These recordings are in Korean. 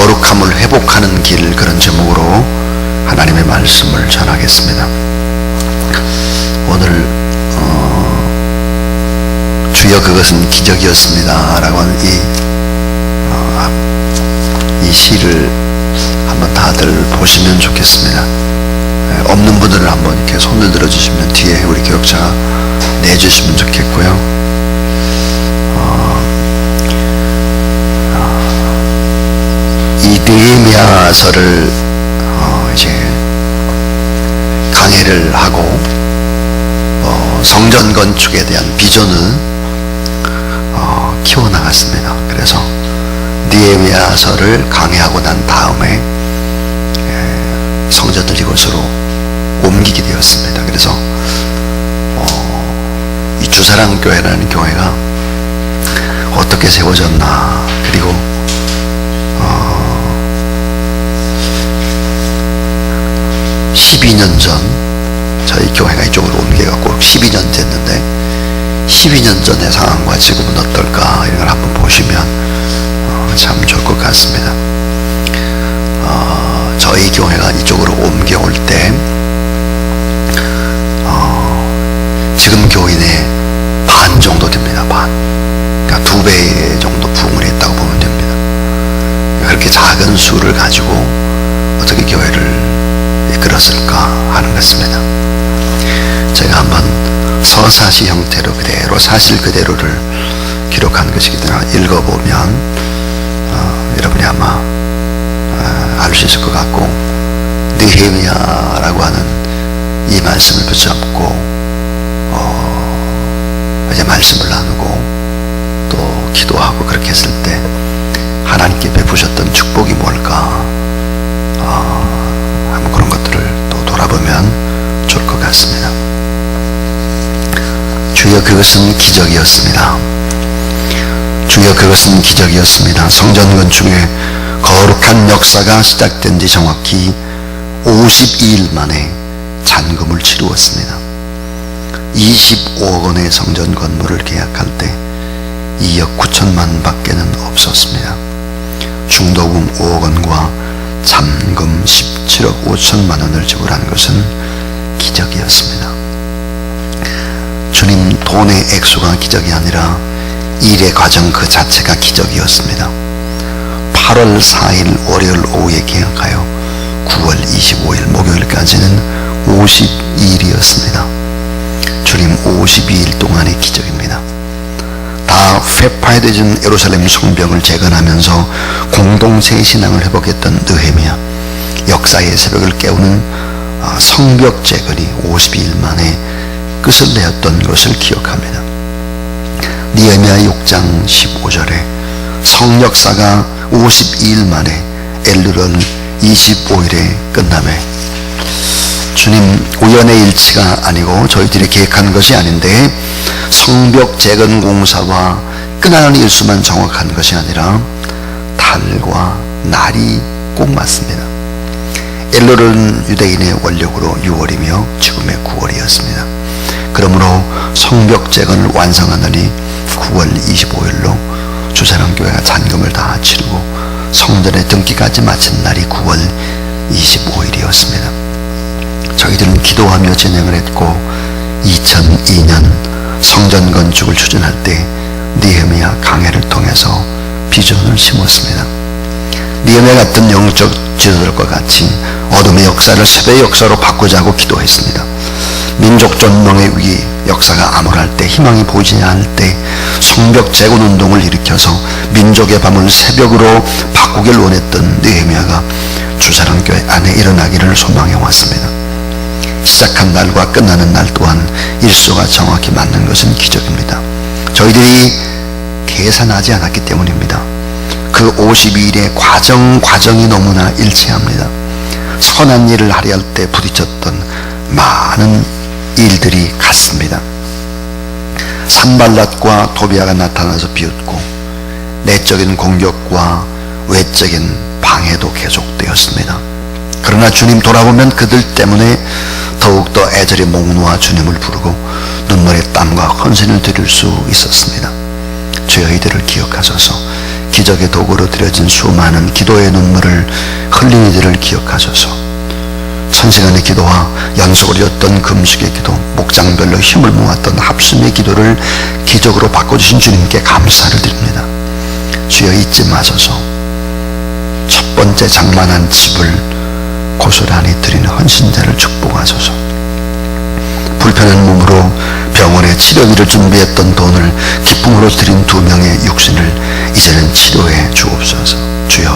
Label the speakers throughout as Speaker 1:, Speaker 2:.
Speaker 1: 거룩함을 회복하는 길, 그런 제목으로 하나님의 말씀을 전하겠습니다. 오늘 주여 그것은 기적이었습니다 라고 하는 이 시를 한번 다들 보시면 좋겠습니다. 없는 분들은 한번 이렇게 손을 들어주시면 뒤에 우리 교역자가 내주시면 좋겠고요. 이 느헤미야서를 이제 강해를 하고 성전 건축에 대한 비전을 키워나갔습니다. 그래서 느헤미야서를 강해하고 난 다음에 성전을 이곳으로 옮기게 되었습니다. 그래서 이 주사랑교회라는 교회가 어떻게 세워졌나, 그리고 12년 전 저희 교회가 이쪽으로 옮겨갖고 12년 됐는데 12년 전의 상황과 지금은 어떨까, 이런 걸 한번 보시면 참 좋을 것 같습니다. 저희 교회가 이쪽으로 옮겨올 때 지금 교인의 반 정도 됩니다. 반. 그러니까 2배 정도 부흥을 했다고 보면 됩니다. 그렇게 작은 수를 가지고 어떻게 교회를 이끌었을까 하는 것입니다. 제가 한번 서사시 형태로 그대로 사실 그대로를 기록한 것이기 때문에 읽어보면 여러분이 아마 알 수 있을 것 같고, 느헤미야라고 하는 이 말씀을 붙잡고 이제 말씀을 나누고 또 기도하고 그렇게 했을 때 하나님께 베푸셨던 축복이 뭘까, 한번 그런 것들을 또 돌아보면 좋을 것 같습니다. 주여 그것은 기적이었습니다. 주여 그것은 기적이었습니다. 성전 건축의 거룩한 역사가 시작된 지 정확히 52일 만에 잔금을 치루었습니다. 25억 원의 성전 건물을 계약할 때 2억 9천만 밖에는 없었습니다. 중도금 5억 원과 잔금 17억 5천만 원을 지불한 것은 기적이었습니다. 주님, 돈의 액수가 기적이 아니라 일의 과정 그 자체가 기적이었습니다. 8월 4일 월요일 오후에 계약하여 9월 25일 목요일까지는 52일이었습니다. 주님, 52일 동안의 기적입니다. 다 회파해진 예루살렘 성벽을 재건하면서 공동체의 신앙을 회복했던 느헤미야, 역사의 새벽을 깨우는 성벽 재건이 52일 만에 끝을 내었던 것을 기억합니다. 느헤미야 6장 15절에 성역사가 52일 만에 엘루를 25일에 끝나매, 주님, 우연의 일치가 아니고 저희들이 계획한 것이 아닌데 성벽 재건 공사와 끝나는 일수만 정확한 것이 아니라 달과 날이 꼭 맞습니다. 엘루는 유대인의 원력으로 6월이며 지금의 9월이었습니다. 그러므로 성벽 재건을 완성하느니 9월 25일로 주사랑교회가 잔금을 다 치르고 성전의 등기까지 마친 날이 9월 25일이었습니다. 저희들은 기도하며 진행을 했고 2002년 성전 건축을 추진할 때 느헤미야 강해를 통해서 비전을 심었습니다. 느헤미야 같은 영적 지도자들과 같이 어둠의 역사를 새 역사로 바꾸자고 기도했습니다. 민족 존망의 위기 역사가 암울할 때, 희망이 보이지 않을 때 성벽 재건 운동을 일으켜서 민족의 밤을 새벽으로 바꾸길 원했던 느헤미야가 주사랑교회 안에 일어나기를 소망해 왔습니다. 시작한 날과 끝나는 날 또한 일수가 정확히 맞는 것은 기적입니다. 저희들이 계산하지 않았기 때문입니다. 그 52일의 과정이 너무나 일치합니다. 선한 일을 하려 할 때 부딪혔던 많은 일들이 같습니다. 산발랏과 도비아가 나타나서 비웃고 내적인 공격과 외적인 방해도 계속되었습니다. 그러나 주님 돌아보면 그들 때문에 더욱더 애절히 목 놓아 주님을 부르고 눈물의 땀과 헌신을 드릴 수 있었습니다. 저희들을 기억하소서. 기적의 도구로 드려진 수많은 기도의 눈물을 흘린 이들을 기억하소서. 천시간의 기도와 연속으로 였던 금식의 기도, 목장별로 힘을 모았던 합심의 기도를 기적으로 바꿔주신 주님께 감사를 드립니다. 주여 잊지 마소서. 첫 번째 장만한 집을 고스란히 드리는 헌신자를 축복하소서. 불편한 몸으로 병원에 치료비를 준비했던 돈을 기쁨으로 드린 2명의 육신을 이제는 치료해 주옵소서. 주여,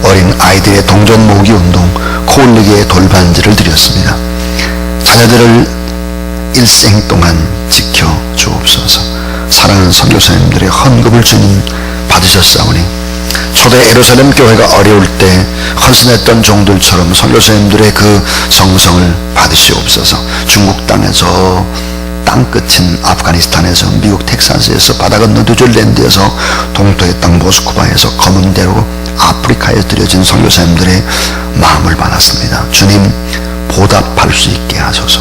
Speaker 1: 어린 아이들의 동전 모으기 운동, 코 흘리기의 돌반지를 드렸습니다. 자녀들을 일생 동안 지켜 주옵소서. 사랑하는 선교사님들의 헌금을 주님 받으셨사오니 초대 예루살렘 교회가 어려울 때 헌신했던 종들처럼 선교사님들의 그 정성을 받으시옵소서. 중국 땅에서 땅끝인 아프가니스탄에서, 미국 텍사스에서, 바다 건너 뉴질랜드에서, 동토의 땅 모스크바에서, 검은대로 아프리카에 드려진 선교사님들의 마음을 받았습니다. 주님, 보답할 수 있게 하소서.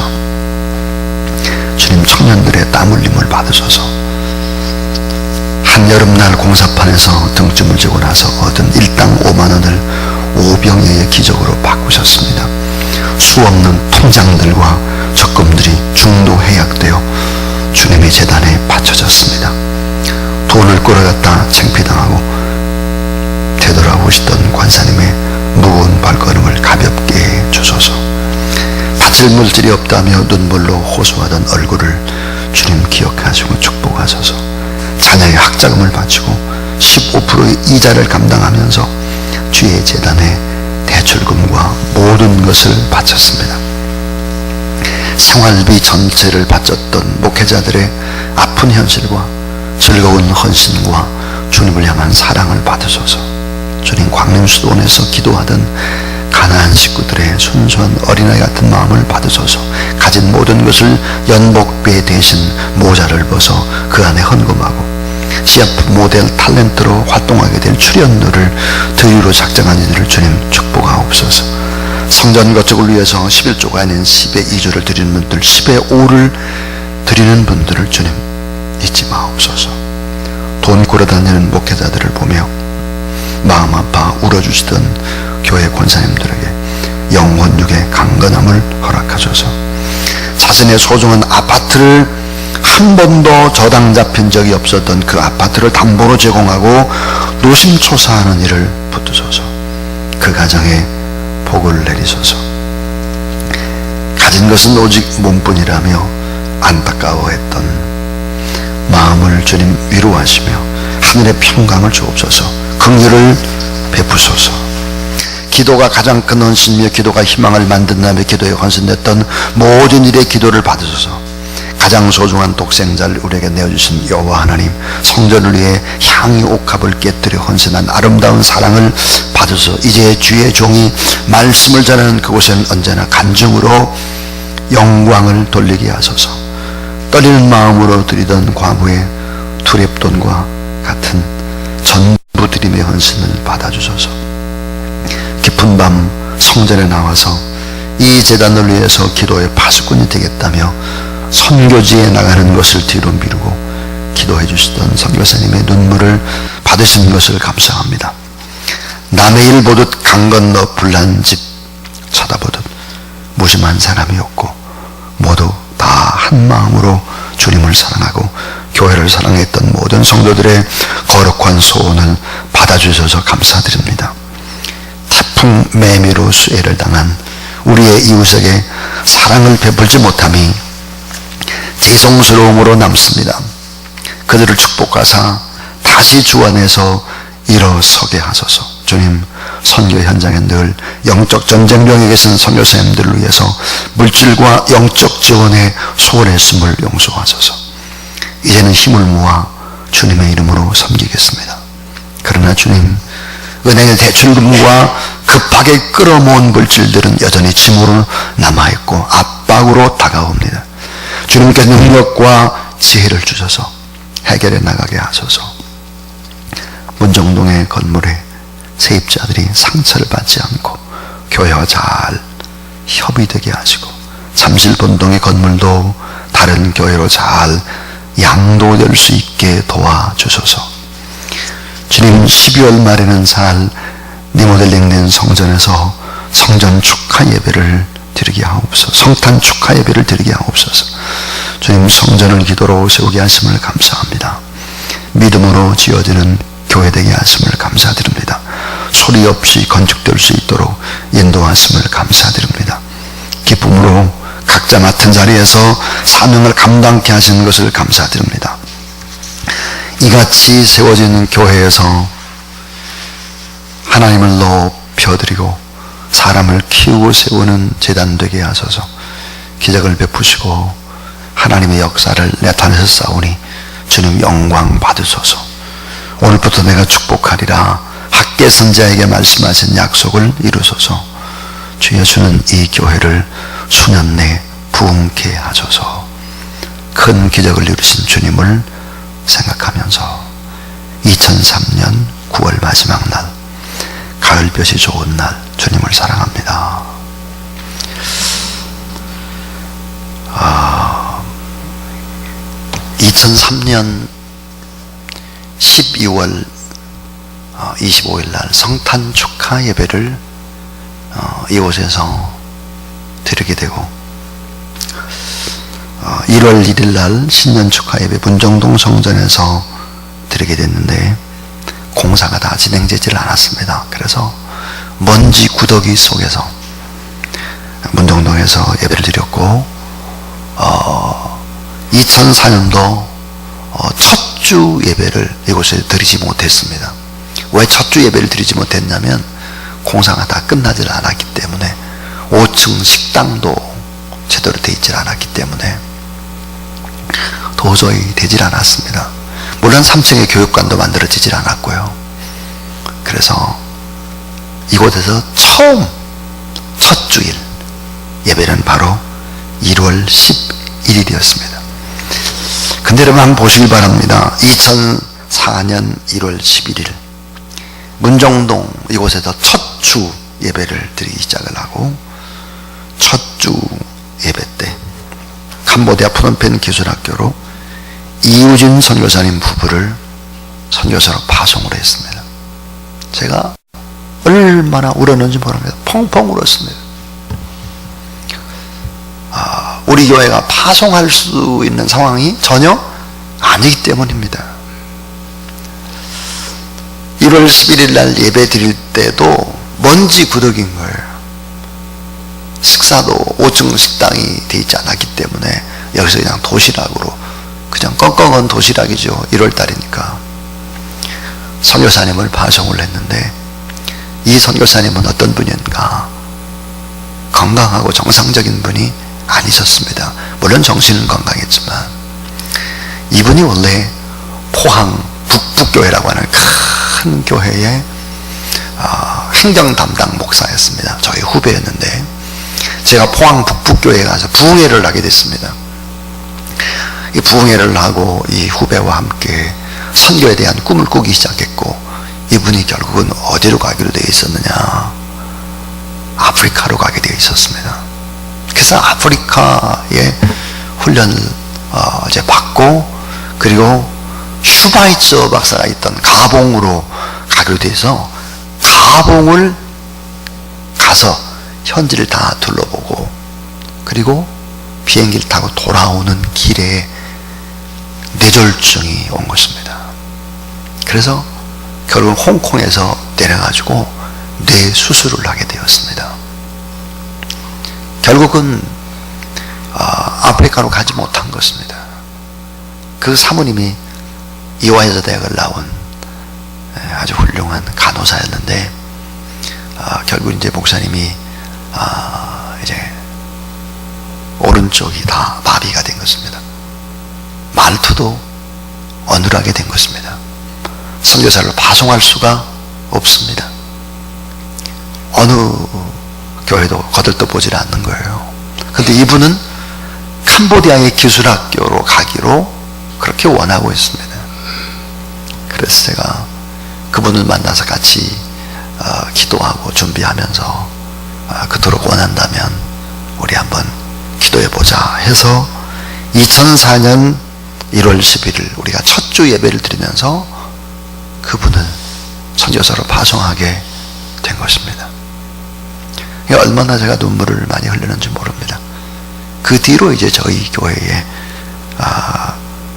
Speaker 1: 주님, 청년들의 땀 흘림을 받으소서. 한여름날 공사판에서 등짐을 지고 나서 얻은 일당 5만원을 오병이어의 기적으로 바꾸셨습니다. 수없는 통장들과 적금들이 중도 해약되어 주님의 재단에 바쳐졌습니다. 돈을 끌어갔다 창피당하고 되돌아오시던 관사님의 무거운 발걸음을 가볍게 해 주소서. 다칠 물질이 없다며 눈물로 호소하던 얼굴을 주님 기억하시고 축복하소서. 자녀의 학자금을 바치고 15%의 이자를 감당하면서 주의 재단에 대출금과 모든 것을 바쳤습니다. 생활비 전체를 바쳤던 목회자들의 아픈 현실과 즐거운 헌신과 주님을 향한 사랑을 받으소서. 주님, 광림수도원에서 기도하던 가난한 식구들의 순수한 어린아이 같은 마음을 받으소서. 가진 모든 것을 연복비에 대신 모자를 벗어 그 안에 헌금하고 CF 모델 탤런트로 활동하게 될 출연료를 드리로 작정한 이들을 주님 축복하옵소서. 성전 건축을 위해서 11조가 아닌 10의 2조를 드리는 분들, 10의 5를 드리는 분들을 주님 잊지 마옵소서. 돈 굴어다니는 목회자들을 보며 마음 아파 울어주시던 교회 권사님들에게 영혼육의 강건함을 허락하소서. 자신의 소중한 아파트를 한 번도 저당 잡힌 적이 없었던 그 아파트를 담보로 제공하고 노심초사하는 일을 붙드소서. 그 가정에 복을 내리소서. 가진 것은 오직 몸뿐이라며 안타까워했던 마음을 주님 위로하시며 하늘의 평강을 주옵소서. 긍휼을 베푸소서. 기도가 가장 큰 헌신이며 기도가 희망을 만든다며 기도에 헌신됐던 모든 일의 기도를 받으소서. 가장 소중한 독생자를 우리에게 내어주신 여호와 하나님, 성전을 위해 향유 옥합을 깨뜨려 헌신한 아름다운 사랑을 받으소서. 이제 주의 종이 말씀을 전하는 그곳에는 언제나 간증으로 영광을 돌리게 하소서. 떨리는 마음으로 드리던 과부의 두랩돈과 같은 전부드림의 헌신을 받아주소서. 깊은 밤 성전에 나와서 이 제단을 위해서 기도의 파수꾼이 되겠다며 선교지에 나가는 것을 뒤로 미루고 기도해 주시던 선교사님의 눈물을 받으신 것을 감사합니다. 남의 일 보듯 강 건너 불난 집 쳐다보듯 무심한 사람이 없고 모두 다 한 마음으로 주님을 사랑하고 교회를 사랑했던 모든 성도들의 거룩한 소원을 받아주셔서 감사드립니다. 태풍 매미로 수해를 당한 우리의 이웃에게 사랑을 베풀지 못함이 죄송스러움으로 남습니다. 그들을 축복하사 다시 주 안에서 일어서게 하소서. 주님, 선교 현장에 늘 영적 전쟁병에 계신 선교사님들을 위해서 물질과 영적 지원에 소홀했음을 용서하소서. 이제는 힘을 모아 주님의 이름으로 섬기겠습니다. 그러나 주님, 은행의 대출금과 급하게 끌어모은 물질들은 여전히 짐으로 남아있고 압박으로 다가옵니다. 주님께 능력과 지혜를 주셔서 해결해 나가게 하소서. 문정동의 건물에 세입자들이 상처를 받지 않고 교회와 잘 협의되게 하시고, 잠실본동의 건물도 다른 교회로 잘 양도될 수 있게 도와주소서. 주님, 12월 말에는 잘 리모델링된 성전에서 성전 축하 예배를 드리게 하옵소서. 성탄 축하 예배를 드리게 하옵소서. 주님, 성전을 기도로 세우게 하심을 감사합니다. 믿음으로 지어지는 교회 되게 하심을 감사드립니다. 소리 없이 건축될 수 있도록 인도하심을 감사드립니다. 기쁨으로 각자 맡은 자리에서 사명을 감당케 하시는 것을 감사드립니다. 이같이 세워지는 교회에서 하나님을 높여드리고 사람을 키우고 세우는 재단 되게 하소서. 기적을 베푸시고 하나님의 역사를 나타내셨사오니 주님 영광 받으소서. 오늘부터 내가 축복하리라 학계 선지자에게 말씀하신 약속을 이루소서. 주여, 주는 이 교회를 수년 내 부흥케 하소서. 큰 기적을 이루신 주님을 생각하면서 2003년 9월 마지막 날, 가을볕이 좋은 날, 주님을 사랑합니다. 2003년 12월 25일 날 성탄 축하 예배를 이곳에서 드리게 되고, 1월 1일 날 신년 축하 예배 문정동 성전에서 드리게 됐는데 공사가 다 진행되질 않았습니다. 그래서 먼지 구더기 속에서 문정동에서 예배를 드렸고, 2004년도 첫 주 예배를 이곳에 드리지 못했습니다. 왜 첫 주 예배를 드리지 못했냐면 공사가 다 끝나질 않았기 때문에, 5층 식당도 제대로 되어 있질 않았기 때문에 도저히 되질 않았습니다. 물론 3층의 교육관도 만들어지질 않았고요. 그래서 이곳에서 처음 첫 주일 예배는 바로 1월 11일이었습니다. 근데 여러분 한번 보시기 바랍니다. 2004년 1월 11일 문정동 이곳에서 첫 주 예배를 드리기 시작을 하고, 첫 주 예배 때 캄보디아 프놈펜 기술학교로 이우진 선교사님 부부를 선교사로 파송을 했습니다. 제가 얼마나 울었는지 모릅니다. 펑펑 울었습니다. 우리 교회가 파송할 수 있는 상황이 전혀 아니기 때문입니다. 1월 11일 날 예배 드릴 때도 먼지 구덕인 거예요. 식사도 5층 식당이 돼 있지 않았기 때문에 여기서 그냥 도시락으로, 그냥 껌껌한 도시락이죠. 1월 달이니까. 선교사님을 파송을 했는데, 이 선교사님은 어떤 분인가? 건강하고 정상적인 분이 아니셨습니다. 물론 정신은 건강했지만, 이분이 원래 포항 북부교회라고 하는 큰 교회의 행정 담당 목사였습니다. 저희 후배였는데, 제가 포항 북부교회에 가서 부흥회를 하게 됐습니다. 이 부흥회를 하고 이 후배와 함께 선교에 대한 꿈을 꾸기 시작했고, 이분이 결국은 어디로 가기로 되어 있었느냐? 아프리카로 가게 되어 있었습니다. 그래서 아프리카에 훈련을 이제 받고, 그리고 슈바이처 박사가 있던 가봉으로 가기로 돼서 가봉을 가서 현지를 다 둘러보고, 그리고 비행기를 타고 돌아오는 길에 뇌졸중이 온 것입니다. 그래서 결국 홍콩에서 내려가지고 뇌 수술을 하게 되었습니다. 결국은 아프리카로 가지 못한 것입니다. 그 사모님이 이화여자 대학을 나온 아주 훌륭한 간호사였는데, 결국 이제 목사님이 이제 오른쪽이 다 마비가 된 것입니다. 말투도 어눌하게 된 것입니다. 선교사를 파송할 수가 없습니다. 어느 교회도 거들떠보질 않는 거예요. 근데 이분은 캄보디아의 기술학교로 가기로 그렇게 원하고 있습니다. 그래서 제가 그분을 만나서 같이 기도하고 준비하면서 그토록 원한다면 우리 한번 기도해보자 해서 2004년 1월 11일 우리가 첫 주 예배를 드리면서 그분을 선교사로 파송하게 된 것입니다. 얼마나 제가 눈물을 많이 흘리는지 모릅니다. 그 뒤로 이제 저희 교회에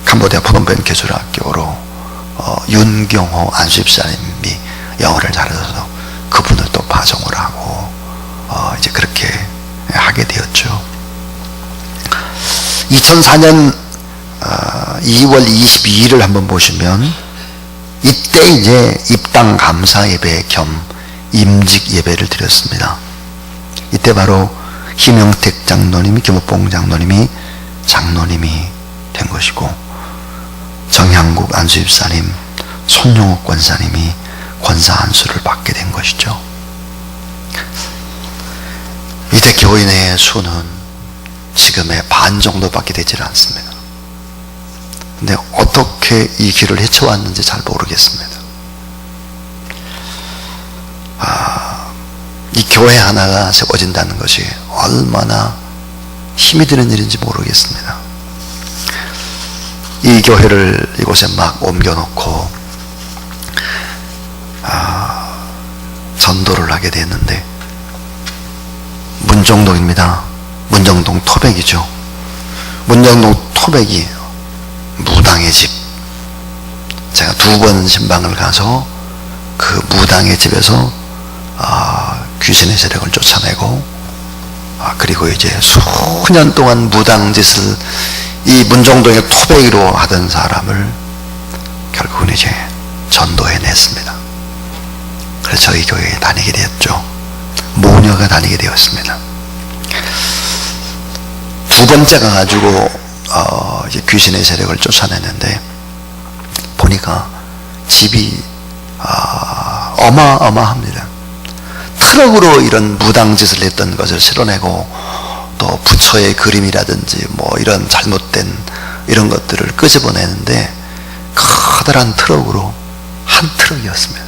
Speaker 1: 캄보디아 푸놈펜 개술학교로 윤경호 안수집사님이 영어를 잘해서 그분을 또 파송을 하고 이제 그렇게 하게 되었죠. 2004년 2월 22일을 한번 보시면 이때 이제 입당 감사 예배 겸 임직 예배를 드렸습니다. 이때 바로 김영택 장로님이, 김옥봉 장로님이 장로님이 된 것이고, 정향국 안수집사님, 손용옥 권사님이 권사 안수를 받게 된 것이죠. 이때 교인의 수는 지금의 반 정도밖에 되질 않습니다. 근데 어떻게 이 길을 헤쳐왔는지 잘 모르겠습니다. 이 교회 하나가 세워진다는 것이 얼마나 힘이 드는 일인지 모르겠습니다. 이 교회를 이곳에 막 옮겨놓고 전도를 하게 됐는데, 문정동입니다. 문정동 토백이죠. 문정동 토백이 무당의 집. 제가 2번 신방을 가서 그 무당의 집에서 귀신의 세력을 쫓아내고, 그리고 이제 수년 동안 무당짓을 이 문정동의 토백이로 하던 사람을 결국은 이제 전도해냈습니다. 그래서 저희 교회에 다니게 되었죠. 모녀가 다니게 되었습니다. 2번째 가가지고 이제 귀신의 세력을 쫓아냈는데, 보니까 집이 어마어마합니다. 트럭으로 이런 무당짓을 했던 것을 실어내고, 또 부처의 그림이라든지 뭐 이런 잘못된 이런 것들을 끄집어내는데, 커다란 트럭으로 한 트럭이었습니다.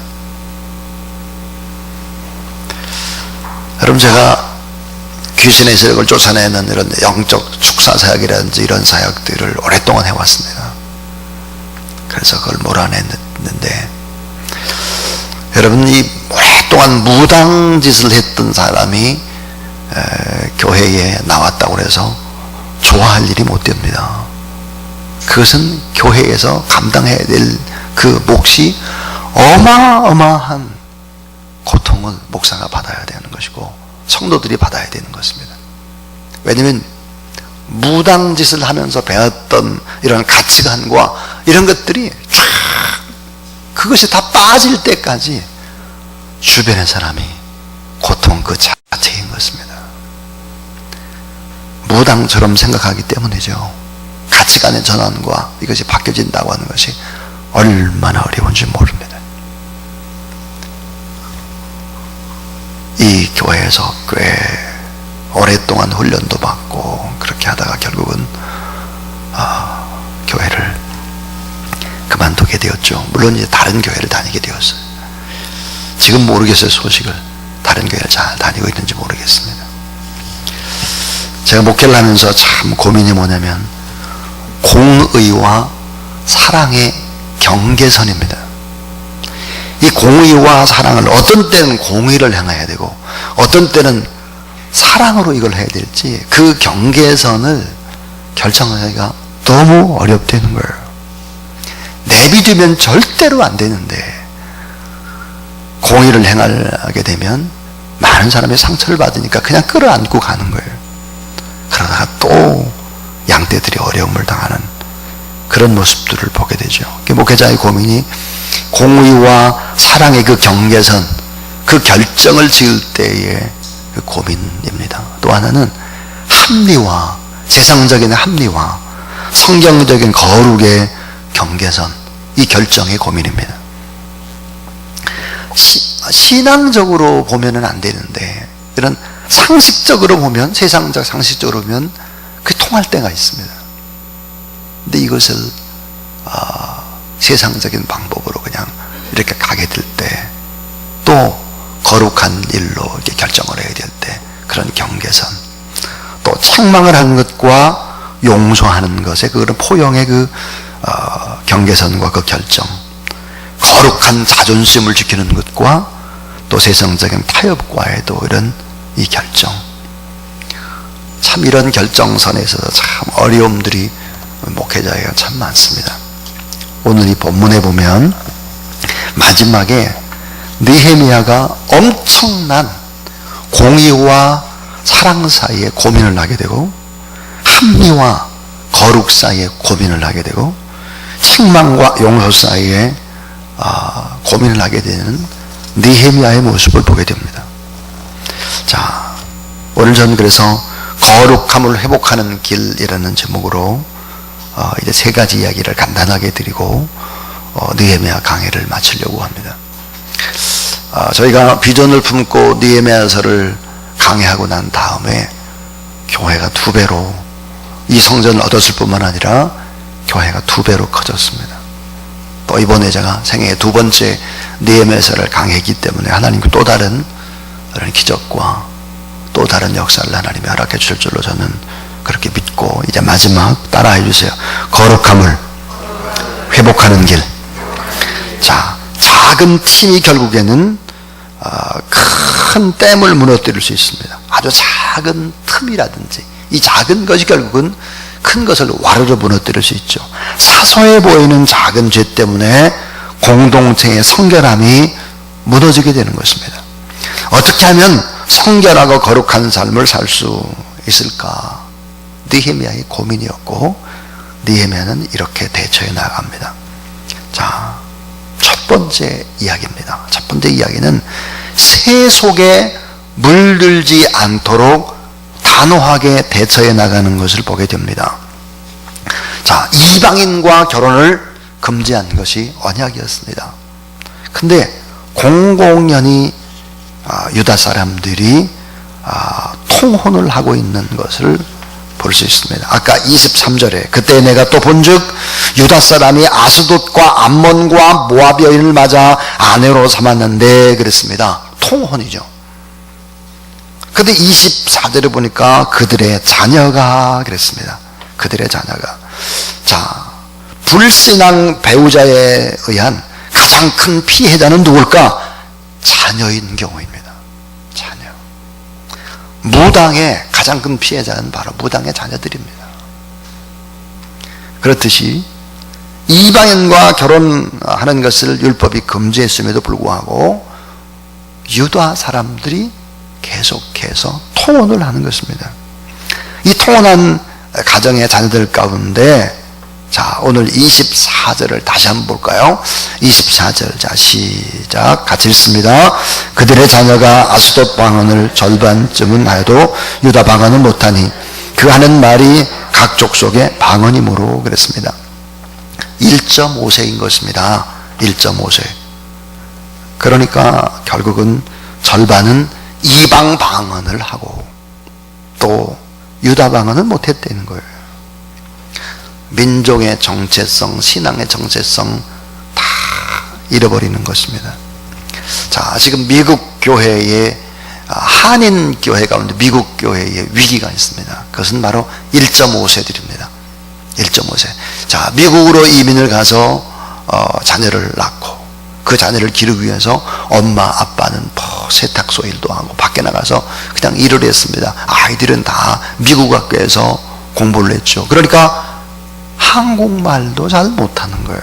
Speaker 1: 여러분, 제가 귀신의 세력을 쫓아내는 이런 영적 축사 사역이라든지 이런 사역들을 오랫동안 해왔습니다. 그래서 그걸 몰아냈는데, 여러분, 이 오랫동안 무당짓을 했던 사람이 교회에 나왔다고 해서 좋아할 일이 못 됩니다. 그것은 교회에서 감당해야 될 그 몫이 어마어마한 고통을 목사가 받아야 되는 것이고, 성도들이 받아야 되는 것입니다. 왜냐하면 무당짓을 하면서 배웠던 이런 가치관과 이런 것들이 쫙, 그것이 다 빠질 때까지 주변의 사람이 고통 그 자체인 것입니다. 무당처럼 생각하기 때문이죠. 가치관의 전환과 이것이 바뀌어진다고 하는 것이 얼마나 어려운지 모릅니다. 이 교회에서 꽤 오랫동안 훈련도 받고 그렇게 하다가 결국은 교회를 그만두게 되었죠. 물론 이제 다른 교회를 다니게 되었어요. 지금 모르겠어요. 소식을 다른 교회를 잘 다니고 있는지 모르겠습니다. 제가 목회를 하면서 참 고민이 뭐냐면, 공의와 사랑의 경계선입니다. 이 공의와 사랑을 어떤 때는 공의를 행해야 되고 어떤 때는 사랑으로 이걸 해야 될지, 그 경계선을 결정하기가 너무 어렵다는 거예요. 내비두면 절대로 안 되는데, 공의를 행하게 되면 많은 사람이 상처를 받으니까 그냥 끌어안고 가는 거예요. 그러다가 또 양떼들이 어려움을 당하는 그런 모습들을 보게 되죠. 목회자의 고민이 공의와 사랑의 그 경계선, 그 결정을 지을 때의 그 고민입니다. 또 하나는 합리화, 세상적인 합리화, 성경적인 거룩의 경계선, 이 결정의 고민입니다. 신앙적으로 보면은 안 되는데, 이런 상식적으로 보면, 세상적 상식적으로 보면 그게 통할 때가 있습니다. 근데 이것을 세상적인 방법으로 그냥 이렇게 가게 될 때, 또 거룩한 일로 이렇게 결정을 해야 될 때, 그런 경계선, 또 책망을 하는 것과 용서하는 것의 그런 포용의 그 경계선과 그 결정, 거룩한 자존심을 지키는 것과 또 세상적인 타협과에도 이런 이 결정, 참 이런 결정선에 있어서 참 어려움들이 목회자에게 참 많습니다. 오늘 이 본문에 보면 마지막에 느헤미야가 엄청난 공의와 사랑 사이에 고민을 하게 되고 합리와 거룩 사이에 고민을 하게 되고 책망과 용서 사이에 고민을 하게 되는 느헤미야의 모습을 보게 됩니다. 자, 오늘 저는 그래서 거룩함을 회복하는 길이라는 제목으로 이제 세 가지 이야기를 간단하게 드리고 느헤미야 강해를 마치려고 합니다. 저희가 비전을 품고 느헤미야서를 강해하고 난 다음에 교회가 2배로 이 성전을 얻었을 뿐만 아니라 교회가 2배로 커졌습니다. 또 이번에 제가 생애의 2번째 느헤미야서를 강해했기 때문에 하나님께 또 다른 그런 기적과 또 다른 역사를 하나님이 허락해 주실 줄로 저는 그렇게 믿고, 이제 마지막 따라해 주세요. 거룩함을 회복하는 길. 자, 작은 틈이 결국에는 큰 댐을 무너뜨릴 수 있습니다. 아주 작은 틈이라든지 이 작은 것이 결국은 큰 것을 와르르 무너뜨릴 수 있죠. 사소해 보이는 작은 죄 때문에 공동체의 성결함이 무너지게 되는 것입니다. 어떻게 하면 성결하고 거룩한 삶을 살 수 있을까? 느헤미야의 고민이었고, 느헤미야는 이렇게 대처해 나갑니다. 자, 첫 번째 이야기입니다. 첫 번째 이야기는 새 속에 물들지 않도록 단호하게 대처해 나가는 것을 보게 됩니다. 자, 이방인과 결혼을 금지한 것이 언약이었습니다. 근데 공공연히 유다 사람들이 통혼을 하고 있는 것을 볼 수 있습니다. 아까 23절에 그때 내가 또 본즉 유다 사람이 아스돗과 암몬과 모압 여인을 맞아 아내로 삼았는데 그랬습니다. 통혼이죠. 근데 24절에 보니까 그들의 자녀가 그랬습니다. 그들의 자녀가. 자, 불신앙 배우자에 의한 가장 큰 피해자는 누굴까? 자녀인 경우입니다. 자녀. 무당의 가장 큰 피해자는 바로 무당의 자녀들입니다. 그렇듯이 이방인과 결혼하는 것을 율법이 금지했음에도 불구하고 유다 사람들이 계속해서 통혼을 하는 것입니다. 이 통혼한 가정의 자녀들 가운데, 자, 오늘 24절을 다시 한번 볼까요? 24절, 자, 시작. 같이 읽습니다. 그들의 자녀가 아스돗 방언을 절반쯤은 하여도 유다 방언은 못하니 그 하는 말이 각 족속의 방언이므로 그랬습니다. 1.5세인 것입니다. 1.5세. 그러니까 결국은 절반은 이방 방언을 하고 또 유다 방언은 못했다는 거예요. 민족의 정체성, 신앙의 정체성 다 잃어버리는 것입니다. 자, 지금 미국 교회에 한인 교회 가운데 미국 교회에 위기가 있습니다. 그것은 바로 1.5세들입니다. 1.5세. 자, 미국으로 이민을 가서 자녀를 낳고 그 자녀를 기르기 위해서 엄마 아빠는 세탁소 일도 하고 밖에 나가서 그냥 일을 했습니다. 아이들은 다 미국 학교에서 공부를 했죠. 그러니까 한국말도 잘 못하는 거예요.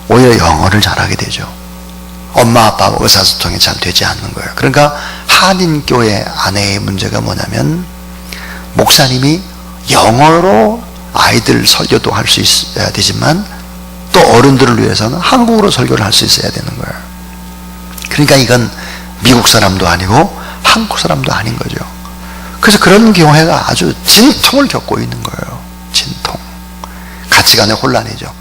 Speaker 1: 오히려 영어를 잘하게 되죠. 엄마 아빠 의사소통이 잘 되지 않는 거예요. 그러니까 한인교회 안에의 문제가 뭐냐면 목사님이 영어로 아이들 설교도 할 수 있어야 되지만 또 어른들을 위해서는 한국어로 설교를 할 수 있어야 되는 거예요. 그러니까 이건 미국 사람도 아니고 한국 사람도 아닌 거죠. 그래서 그런 교회가 아주 진통을 겪고 있는 거예요. 진통. 가치관의 혼란이죠.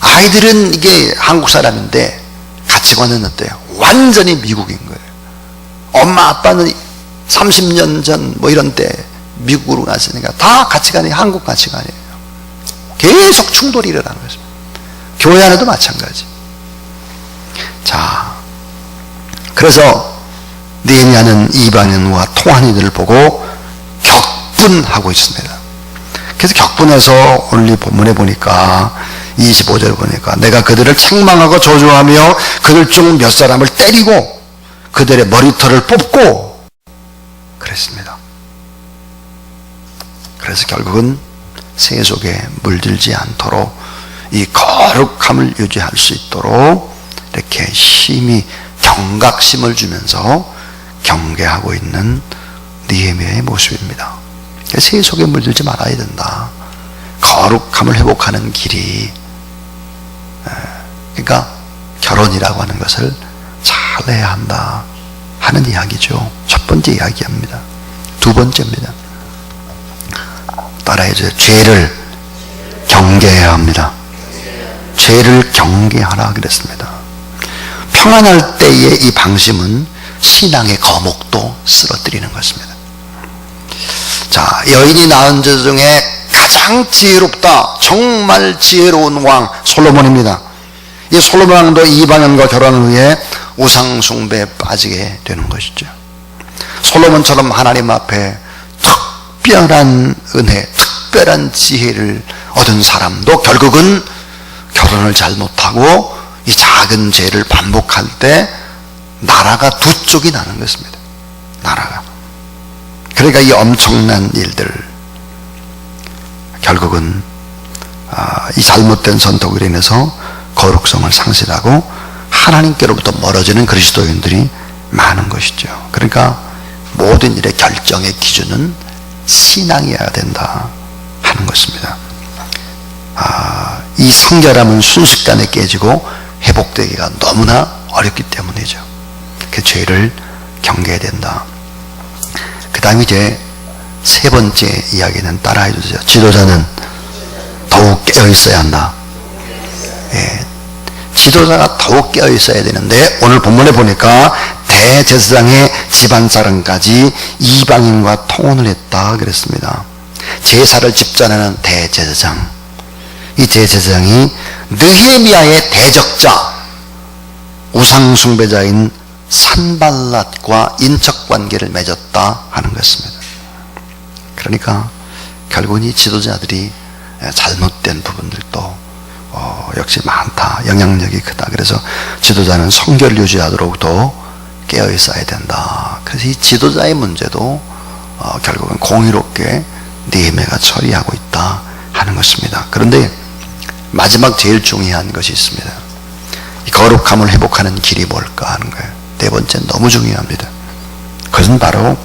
Speaker 1: 아이들은 이게 한국 사람인데 가치관은 어때요? 완전히 미국인 거예요. 엄마 아빠는 30년 전 뭐 이런 때 미국으로 갔으니까 다 가치관이 한국 가치관이에요. 계속 충돌이 일어나는 것입니다. 교회 안에도 마찬가지. 자, 그래서 느헤미야는 이방인과 통한이들을 보고 격분하고 있습니다. 그래서 격분해서 오늘 이 본문에 보니까 25절 보니까 내가 그들을 책망하고 저주하며 그들 중 몇 사람을 때리고 그들의 머리털을 뽑고 그랬습니다. 그래서 결국은 세속에 물들지 않도록 이 거룩함을 유지할 수 있도록 이렇게 심히 경각심을 주면서 경계하고 있는 느헤미야의 모습입니다. 세속에 물들지 말아야 된다. 거룩함을 회복하는 길이, 그러니까 결혼이라고 하는 것을 잘 해야 한다 하는 이야기죠. 첫 번째 이야기합니다. 두 번째입니다. 따라해줘요. 죄를 경계해야 합니다. 죄를 경계하라 그랬습니다. 평안할 때의 이 방심은 신앙의 거목도 쓰러뜨리는 것입니다. 자, 여인이 낳은 자 중에 가장 지혜롭다, 정말 지혜로운 왕 솔로몬입니다. 이 솔로몬 왕도 이방인과 결혼한 후에 우상 숭배에 빠지게 되는 것이죠. 솔로몬처럼 하나님 앞에 특별한 은혜, 특별한 지혜를 얻은 사람도 결국은 결혼을 잘못하고 이 작은 죄를 반복할 때 나라가 두 쪽이 나는 것입니다. 나라가. 그러니까 이 엄청난 일들, 결국은 이 잘못된 선택으로 인해서 거룩성을 상실하고 하나님께로부터 멀어지는 그리스도인들이 많은 것이죠. 그러니까 모든 일의 결정의 기준은 신앙이어야 된다 하는 것입니다. 이 성결함은 순식간에 깨지고 회복되기가 너무나 어렵기 때문이죠. 그 죄를 경계해야 된다. 그 다음에 이제 세 번째 이야기는 따라해 주세요. 지도자는 더욱 깨어 있어야 한다. 예, 지도자가 더욱 깨어 있어야 되는데 오늘 본문에 보니까 대제사장의 집안 사람까지 이방인과 통혼을 했다 그랬습니다. 제사를 집전하는 대제사장, 이 대제사장이 느헤미야의 대적자, 우상 숭배자인 산발랏과 인척관계를 맺었다 하는 것입니다. 그러니까 결국은 이 지도자들이 잘못된 부분들도 역시 많다, 영향력이 크다. 그래서 지도자는 성결을 유지하도록 더 깨어 있어야 된다. 그래서 이 지도자의 문제도 결국은 공의롭게 느헤미야가 처리하고 있다 하는 것입니다. 그런데 마지막 제일 중요한 것이 있습니다. 이 거룩함을 회복하는 길이 뭘까 하는 거예요. 네 번째는 너무 중요합니다. 그것은 바로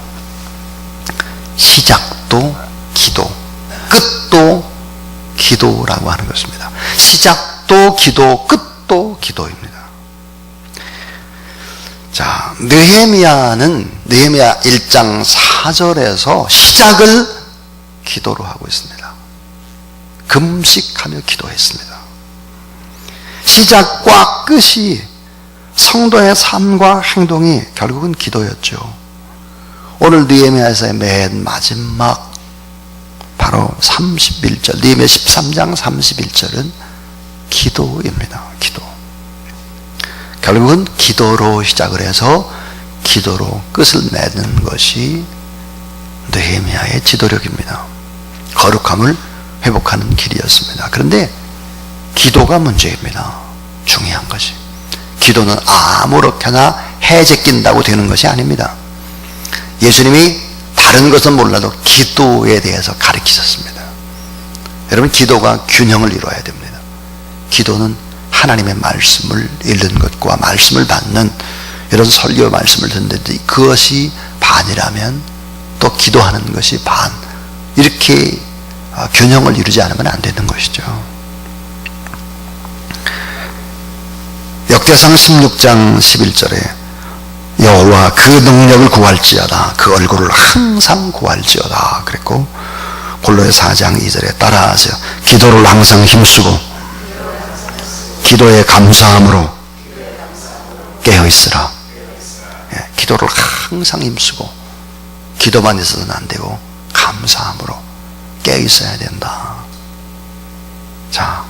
Speaker 1: 시작도 기도, 끝도 기도라고 하는 것입니다. 시작도 기도, 끝도 기도입니다. 자, 느헤미야 1장 4절에서 시작을 기도로 하고 있습니다. 금식하며 기도했습니다. 시작과 끝이 성도의 삶과 행동이 결국은 기도였죠. 오늘 느헤미야에서의 맨 마지막 바로 31절, 느헤미야 13장 31절은 기도입니다. 기도. 결국은 기도로 시작을 해서 기도로 끝을 맺는 것이 느헤미야의 지도력입니다. 거룩함을 회복하는 길이었습니다. 그런데 기도가 문제입니다. 중요한 것이. 기도는 아무렇게나 해제낀다고 되는 것이 아닙니다. 예수님이 다른 것은 몰라도 기도에 대해서 가르치셨습니다. 여러분, 기도가 균형을 이루어야 됩니다. 기도는 하나님의 말씀을 읽는 것과 말씀을 받는 이런 설교 말씀을 듣는데 그것이 반이라면 또 기도하는 것이 반, 이렇게 균형을 이루지 않으면 안 되는 것이죠. 역대상 16장 11절에 여호와 그 능력을 구할지어다, 그 얼굴을 항상 구할지어다 그랬고, 골로새 4장 2절에 따라하세요. 기도를 항상 힘쓰고 기도에 감사함으로 깨어있으라. 예, 기도를 항상 힘쓰고 기도만 있어서는 안 되고 감사함으로 깨어있어야 된다. 자,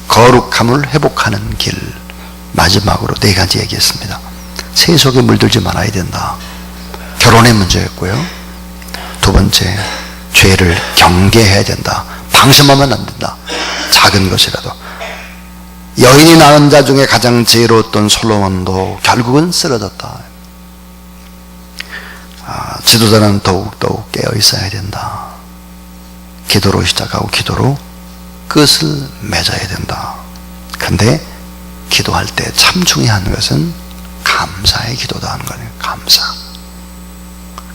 Speaker 1: 거룩함을 회복하는 길, 마지막으로 네 가지 얘기했습니다. 세속에 물들지 말아야 된다. 결혼의 문제였고요. 두 번째, 죄를 경계해야 된다. 방심하면 안 된다. 작은 것이라도. 여인이 낳은 자 중에 가장 지혜로웠던 솔로몬도 결국은 쓰러졌다. 지도자는 더욱더욱 깨어 있어야 된다. 기도로 시작하고 기도로 끝을 맺어야 된다. 근데 기도할 때 참 중요한 것은 감사의 기도다 하는 거예요. 감사.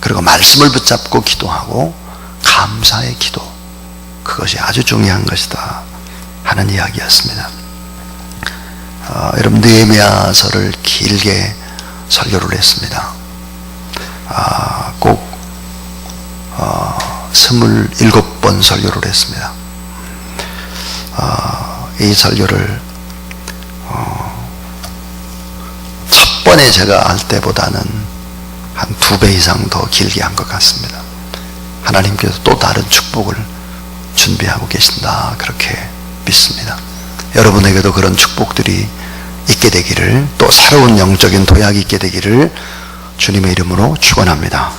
Speaker 1: 그리고 말씀을 붙잡고 기도하고 감사의 기도, 그것이 아주 중요한 것이다 하는 이야기였습니다. 여러분, 느헤미야서를 길게 설교를 했습니다. 꼭 27번 설교를 했습니다. 이 설교를 첫 번에 제가 할 때보다는 한 2배 이상 더 길게 한 것 같습니다. 하나님께서 또 다른 축복을 준비하고 계신다, 그렇게 믿습니다. 여러분에게도 그런 축복들이 있게 되기를, 또 새로운 영적인 도약이 있게 되기를 주님의 이름으로 축원합니다.